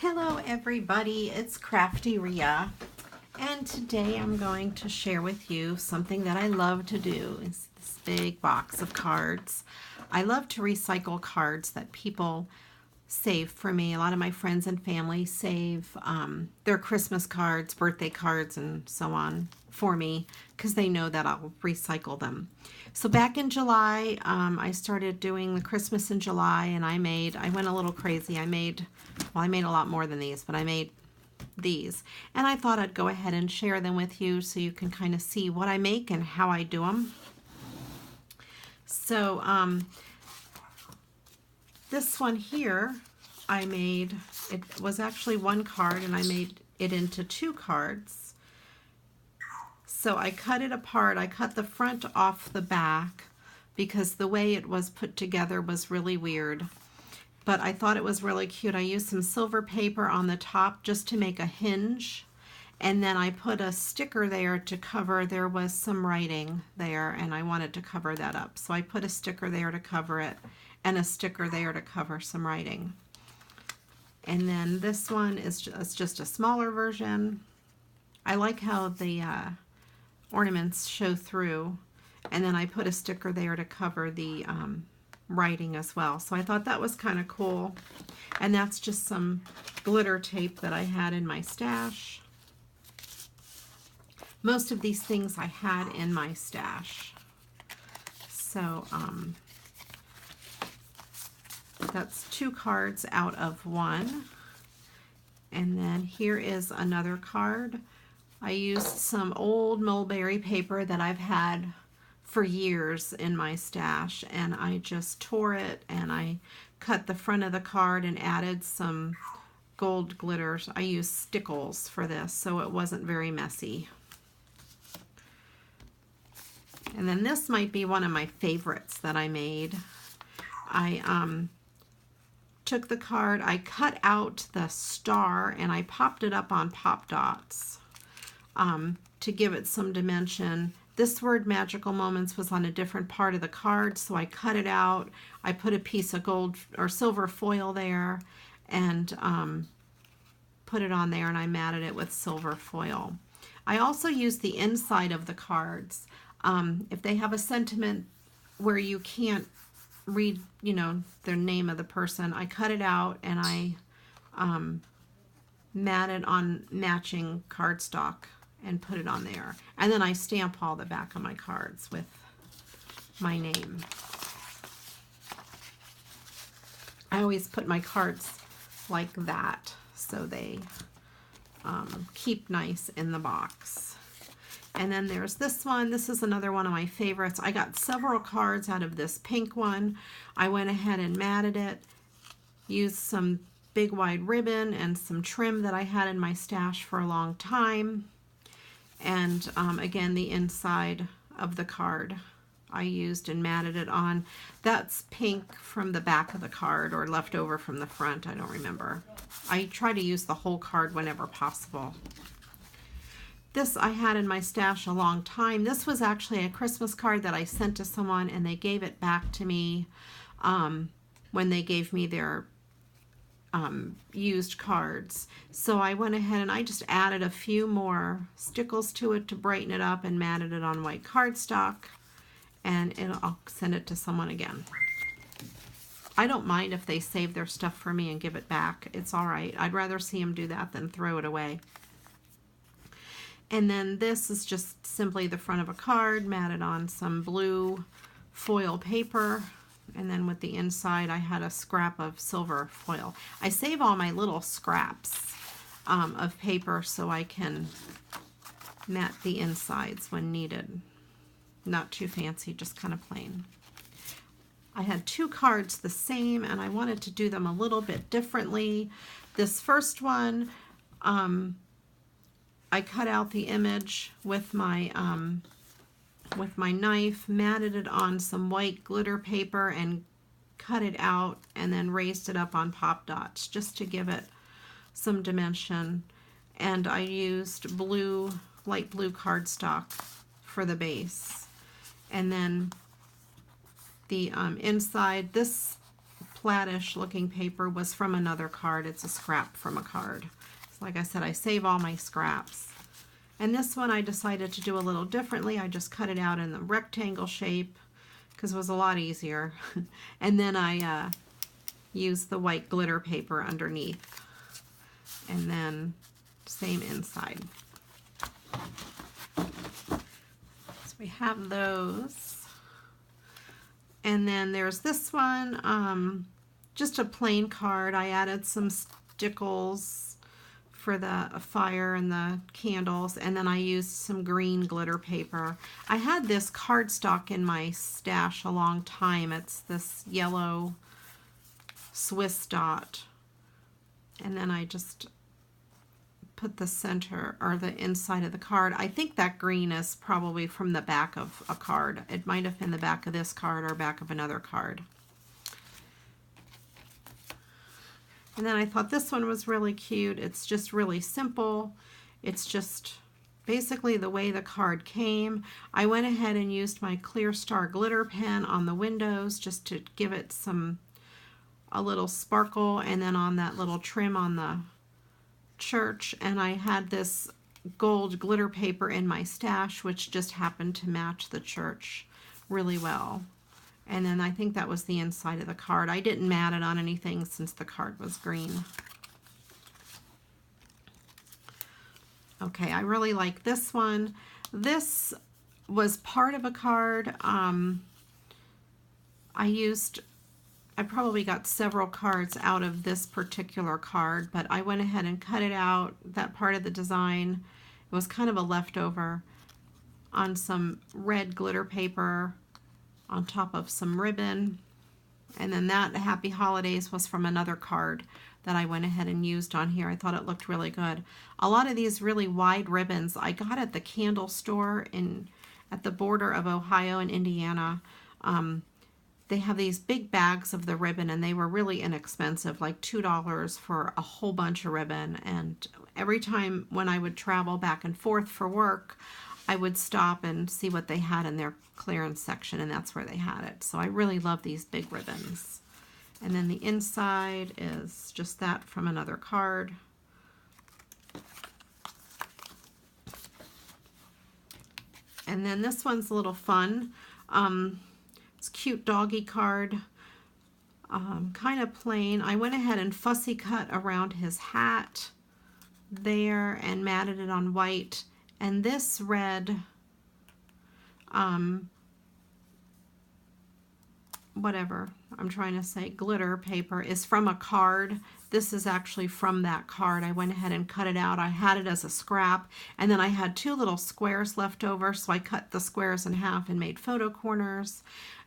Hello everybody, it's Crafty Rhea, and today I'm going to share with you something that I love to do. It's this big box of cards. I love to recycle cards that people save for me. A lot of my friends and family save their Christmas cards, birthday cards, and so on for me because they know that I'll recycle them. So back in July, I started doing the Christmas in July, and I went a little crazy. I made a lot more than these, but I made these. And I thought I'd go ahead and share them with you so you can kind of see what I make and how I do them. So this one here, I made, it was actually one card, and I made it into two cards. So I cut it apart. I cut the front off the back because the way it was put together was really weird. But I thought it was really cute. I used some silver paper on the top just to make a hinge. And then I put a sticker there to cover. There was some writing there, and I wanted to cover that up. So I put a sticker there to cover it, and a sticker there to cover some writing. And then this one is just a smaller version. I like how the ornaments show through, and then I put a sticker there to cover the writing as well. So I thought that was kind of cool. And that's just some glitter tape that I had in my stash. Most of these things I had in my stash. So that's two cards out of one. And then here is another card. I used some old mulberry paper that I've had for years in my stash, and I just tore it and I cut the front of the card and added some gold glitters. I used stickles for this, so it wasn't very messy. And then this might be one of my favorites that I made. I took the card, I cut out the star, and I popped it up on Pop Dots to give it some dimension. This word Magical Moments was on a different part of the card, so I cut it out. I put a piece of gold or silver foil there and put it on there, and I matted it with silver foil. I also used the inside of the cards. If they have a sentiment where you can't read, the name of the person, I cut it out and I matted on matching cardstock and put it on there. And then I stamp all the back of my cards with my name. I always put my cards like that so they keep nice in the box. And then there's this one. This is another one of my favorites. I got several cards out of this pink one. I went ahead and matted it, used some big wide ribbon and some trim that I had in my stash for a long time. And again, the inside of the card I used and matted it on. That's pink from the back of the card, or left over from the front, I don't remember. I try to use the whole card whenever possible. This I had in my stash a long time. This was actually a Christmas card that I sent to someone, and they gave it back to me when they gave me their used cards. So I went ahead and I just added a few more stickles to it to brighten it up and matted it on white cardstock, and I'll send it to someone again. I don't mind if they save their stuff for me and give it back. It's all right. I'd rather see them do that than throw it away. And then this is just simply the front of a card matted on some blue foil paper. And then with the inside, I had a scrap of silver foil. I save all my little scraps of paper so I can mat the insides when needed. Not too fancy, just kind of plain. I had two cards the same, and I wanted to do them a little bit differently. This first one, I cut out the image with my knife, matted it on some white glitter paper and cut it out, and then raised it up on Pop Dots just to give it some dimension. And I used light blue cardstock for the base. And then the inside, this flattish looking paper was from another card. It's a scrap from a card. So like I said, I save all my scraps. And this one I decided to do a little differently. I just cut it out in the rectangle shape because it was a lot easier. And then I used the white glitter paper underneath. And then same inside. So we have those. And then there's this one, just a plain card. I added some stickles for the fire and the candles, and then I used some green glitter paper. I had this cardstock in my stash a long time. It's this yellow Swiss dot. And then I just put the center or the inside of the card. I think that green is probably from the back of a card. It might have been the back of this card or back of another card. And then I thought this one was really cute. It's just really simple. It's just basically the way the card came. I went ahead and used my Clear Star glitter pen on the windows just to give it a little sparkle, and then on that little trim on the church. And I had this gold glitter paper in my stash, which just happened to match the church really well. And then I think that was the inside of the card. I didn't mat it on anything since the card was green. Okay, I really like this one. This was part of a card. I probably got several cards out of this particular card, but I went ahead and cut it out, that part of the design. It was kind of a leftover on some red glitter paper on top of some ribbon. And then that Happy Holidays was from another card that I went ahead and used on here. I thought it looked really good. A lot of these really wide ribbons I got at the candle store at the border of Ohio and Indiana. They have these big bags of the ribbon, and they were really inexpensive, like $2 for a whole bunch of ribbon. And every time when I would travel back and forth for work, I would stop and see what they had in their clearance section, and that's where they had it. So I really love these big ribbons. And then the inside is just that from another card. And then this one's a little fun. It's a cute doggy card, kind of plain. I went ahead and fussy cut around his hat there and matted it on white. And this red, whatever I'm trying to say, glitter paper is from a card. This is actually from that card. I went ahead and cut it out. I had it as a scrap, and then I had two little squares left over, so I cut the squares in half and made photo corners.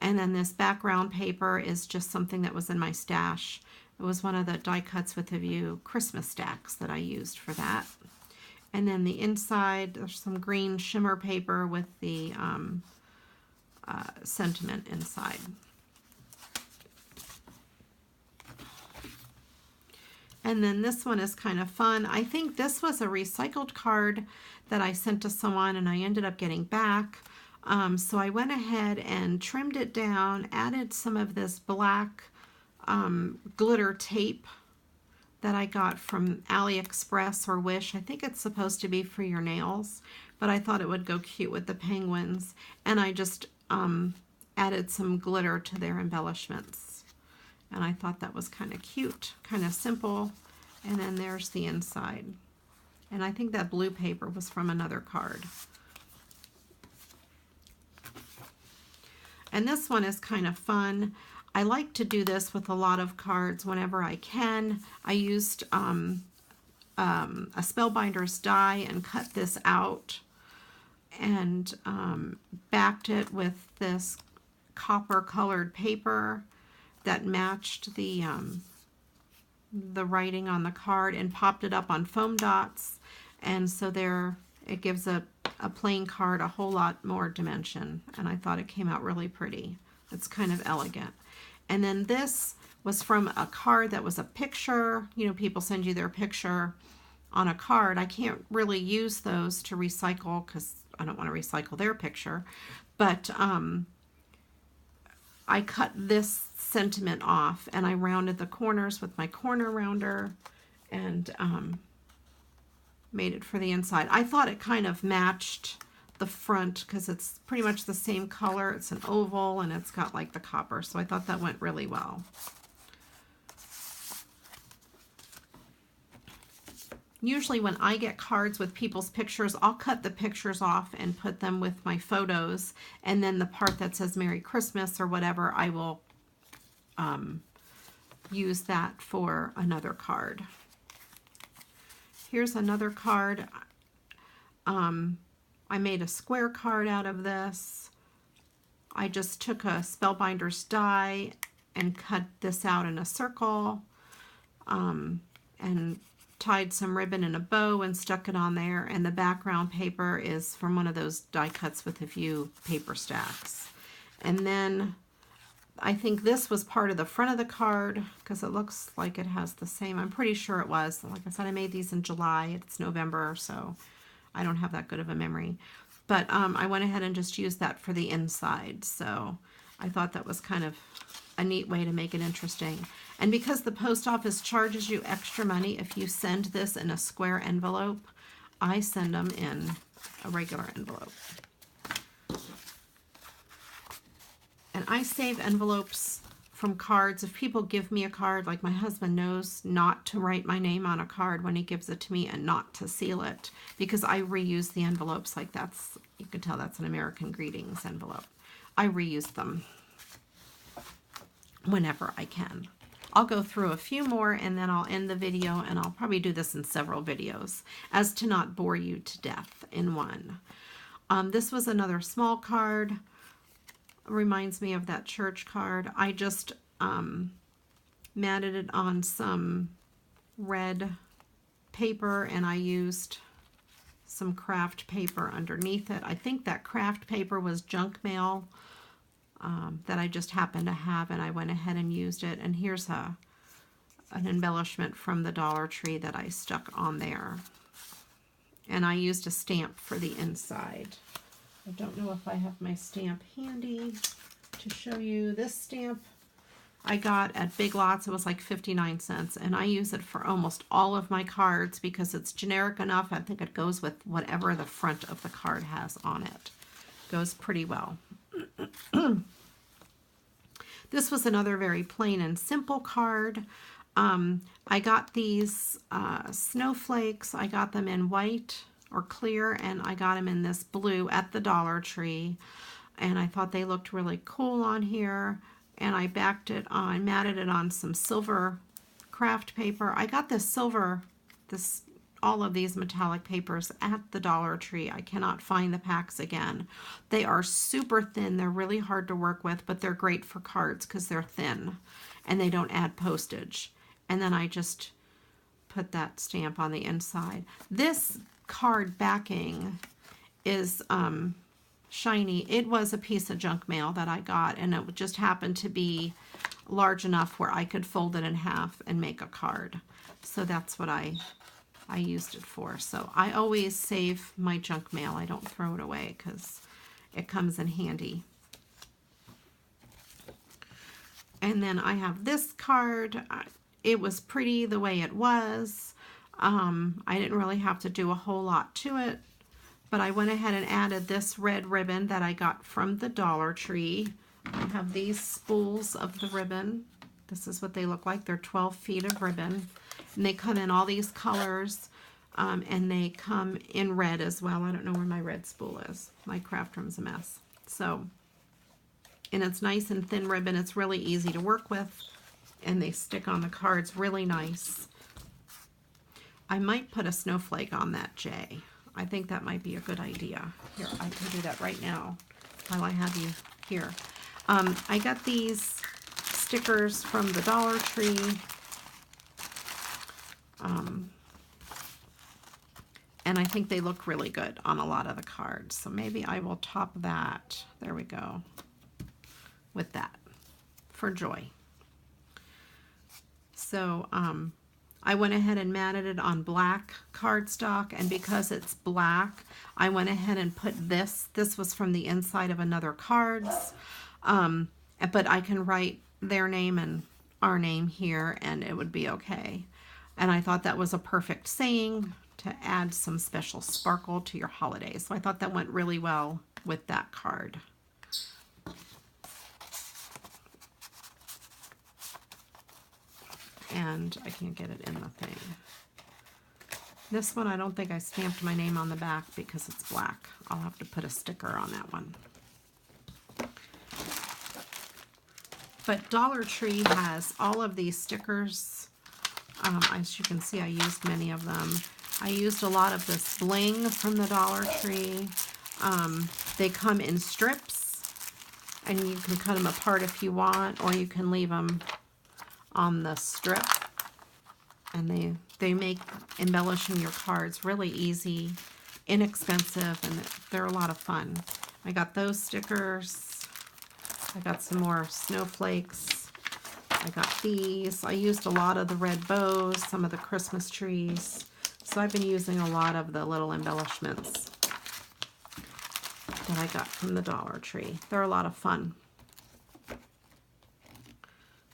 And then this background paper is just something that was in my stash. It was one of the die cuts with a view Christmas stacks that I used for that. And then the inside, there's some green shimmer paper with the sentiment inside. And then this one is kind of fun. I think this was a recycled card that I sent to someone and I ended up getting back. So I went ahead and trimmed it down, added some of this black glitter tape that I got from AliExpress or Wish. I think it's supposed to be for your nails, but I thought it would go cute with the penguins. And I just added some glitter to their embellishments. And I thought that was kind of cute, kind of simple. And then there's the inside. And I think that blue paper was from another card. And this one is kind of fun. I like to do this with a lot of cards whenever I can. I used a Spellbinder's die and cut this out and backed it with this copper colored paper that matched the writing on the card and popped it up on foam dots. And so there it gives a plain card a whole lot more dimension, and I thought it came out really pretty. It's kind of elegant. And then this was from a card that was a picture. You know, people send you their picture on a card. I can't really use those to recycle because I don't want to recycle their picture. But I cut this sentiment off, and I rounded the corners with my corner rounder and made it for the inside. I thought it kind of matched the front because it's pretty much the same color. It's an oval and it's got like the copper, so I thought that went really well. Usually when I get cards with people's pictures, I'll cut the pictures off and put them with my photos, and then the part that says Merry Christmas or whatever, I will use that for another card. Here's another card. I made a square card out of this. I just took a Spellbinder's die and cut this out in a circle, and tied some ribbon in a bow and stuck it on there, and the background paper is from one of those die cuts with a few paper stacks. And then I think this was part of the front of the card because it looks like it has the same. I'm pretty sure it was. Like I said, I made these in July. It's November, so I don't have that good of a memory. But I went ahead and just used that for the inside. So I thought that was kind of a neat way to make it interesting. And because the post office charges you extra money if you send this in a square envelope, I send them in a regular envelope. And I save envelopes from cards. If people give me a card, like my husband knows not to write my name on a card when he gives it to me and not to seal it, because I reuse the envelopes. Like that's, you can tell that's an American Greetings envelope. I reuse them whenever I can. I'll go through a few more and then I'll end the video, and I'll probably do this in several videos as to not bore you to death in one. This was another small card. Reminds me of that church card. I just matted it on some red paper, and I used some craft paper underneath it. I think that craft paper was junk mail that I just happened to have, and I went ahead and used it. And here's an embellishment from the Dollar Tree that I stuck on there. And I used a stamp for the inside. I don't know if I have my stamp handy to show you. This stamp I got at Big Lots. It was like 59 cents, and I use it for almost all of my cards because it's generic enough. I think it goes with whatever the front of the card has on it. Goes pretty well. This was another very plain and simple card. I got these snowflakes. I got them in white or clear, and I got them in this blue at the Dollar Tree, and I thought they looked really cool on here, and I backed it on, matted it on some silver craft paper. I got this silver, all of these metallic papers at the Dollar Tree. I cannot find the packs again. They are super thin. They're really hard to work with, but they're great for cards because they're thin and they don't add postage. And then I just put that stamp on the inside. This card backing is shiny. It was a piece of junk mail that I got, and it just happened to be large enough where I could fold it in half and make a card. So that's what I used it for. So I always save my junk mail. I don't throw it away because it comes in handy. And then I have this card. It was pretty the way it was. I didn't really have to do a whole lot to it, but I went ahead and added this red ribbon that I got from the Dollar Tree. I have these spools of the ribbon. This is what they look like. They're 12 feet of ribbon, and they come in all these colors, and they come in red as well. I don't know where my red spool is. My craft room's a mess. So, and it's nice and thin ribbon. It's really easy to work with, and they stick on the cards really nice. I might put a snowflake on that J. I think that might be a good idea. Here, I can do that right now while I have you here. I got these stickers from the Dollar Tree. And I think they look really good on a lot of the cards. So maybe I will top that. There we go. With that for joy. So I went ahead and matted it on black cardstock, and because it's black, I went ahead and put this. This was from the inside of another cards, but I can write their name and our name here, and it would be okay. And I thought that was a perfect saying to add some special sparkle to your holidays. So I thought that went really well with that card. And I can't get it in the thing. This one, I don't think I stamped my name on the back because it's black. I'll have to put a sticker on that one. But Dollar Tree has all of these stickers. As you can see, I used many of them. I used a lot of this bling from the Dollar Tree. They come in strips, and you can cut them apart if you want, or you can leave them on the strip. And they make embellishing your cards really easy, inexpensive, and they're a lot of fun. I got those stickers. I got some more snowflakes. I got these. I used a lot of the red bows, some of the Christmas trees. So I've been using a lot of the little embellishments that I got from the Dollar Tree. They're a lot of fun.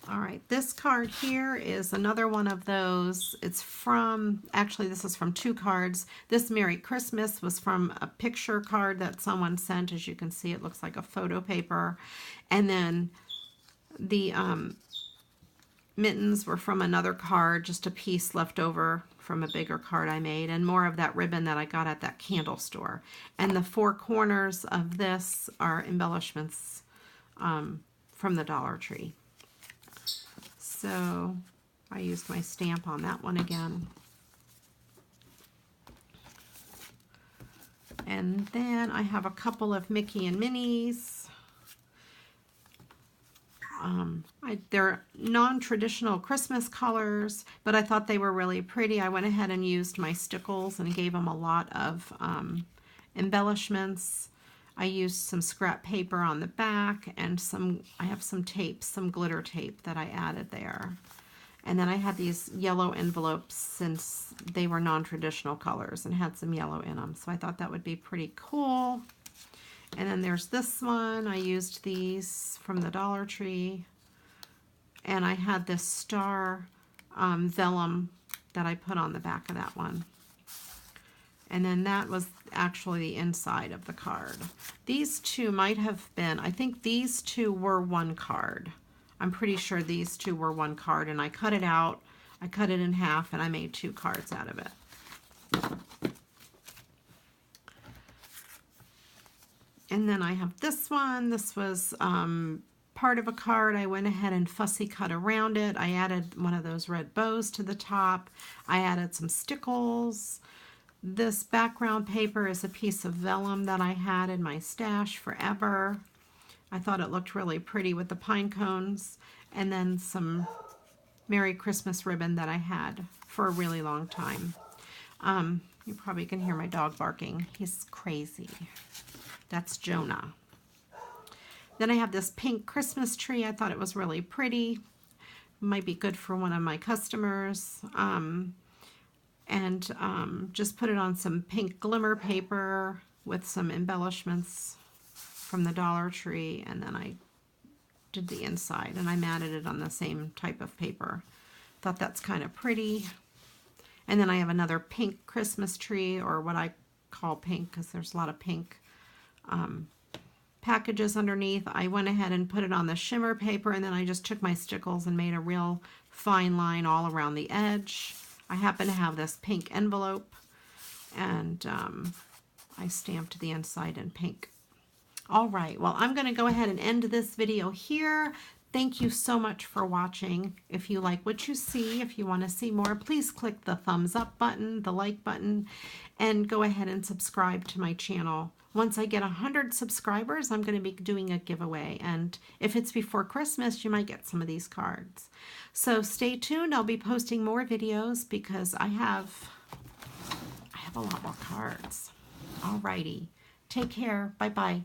All right, this card here is another one of those. It's from, actually this is from two cards. This Merry Christmas was from a picture card that someone sent. As you can see, it looks like a photo paper. And then the mittens were from another card, just a piece left over from a bigger card I made, and more of that ribbon that I got at that candle store. And the four corners of this are embellishments from the Dollar Tree. So I used my stamp on that one again. And then I have a couple of Mickey and Minnie's. They're non-traditional Christmas colors, but I thought they were really pretty. I went ahead and used my stickles and gave them a lot of embellishments. I used some scrap paper on the back and I have some tape, some glitter tape that I added there. And then I had these yellow envelopes since they were non-traditional colors and had some yellow in them. So I thought that would be pretty cool. And then there's this one. I used these from the Dollar Tree. And I had this star vellum that I put on the back of that one. And then that was actually the inside of the card. These two might have been, I think these two were one card. I'm pretty sure these two were one card, and I cut it out. I cut it in half, and I made two cards out of it. And then I have this one. This was part of a card. I went ahead and fussy cut around it. I added one of those red bows to the top. I added some stickles. This background paper is a piece of vellum that I had in my stash forever. I thought it looked really pretty with the pine cones, and then some Merry Christmas ribbon that I had for a really long time. You probably can hear my dog barking. He's crazy. That's Jonah. Then I have this pink Christmas tree. I thought it was really pretty. Might be good for one of my customers. Just put it on some pink glimmer paper with some embellishments from the Dollar Tree, and then I did the inside and I matted it on the same type of paper. Thought that's kind of pretty. And then I have another pink Christmas tree, or what I call pink because there's a lot of pink packages underneath. I went ahead and put it on the shimmer paper, and then I just took my stickles and made a real fine line all around the edge. I happen to have this pink envelope, and I stamped the inside in pink. All right, well, I'm going to go ahead and end this video here. Thank you so much for watching. If you like what you see, if you want to see more, please click the thumbs up button, the like button, and go ahead and subscribe to my channel. Once I get 100 subscribers, I'm going to be doing a giveaway, and if it's before Christmas, you might get some of these cards. So stay tuned. I'll be posting more videos because I have a lot more cards. All righty. Take care. Bye-bye.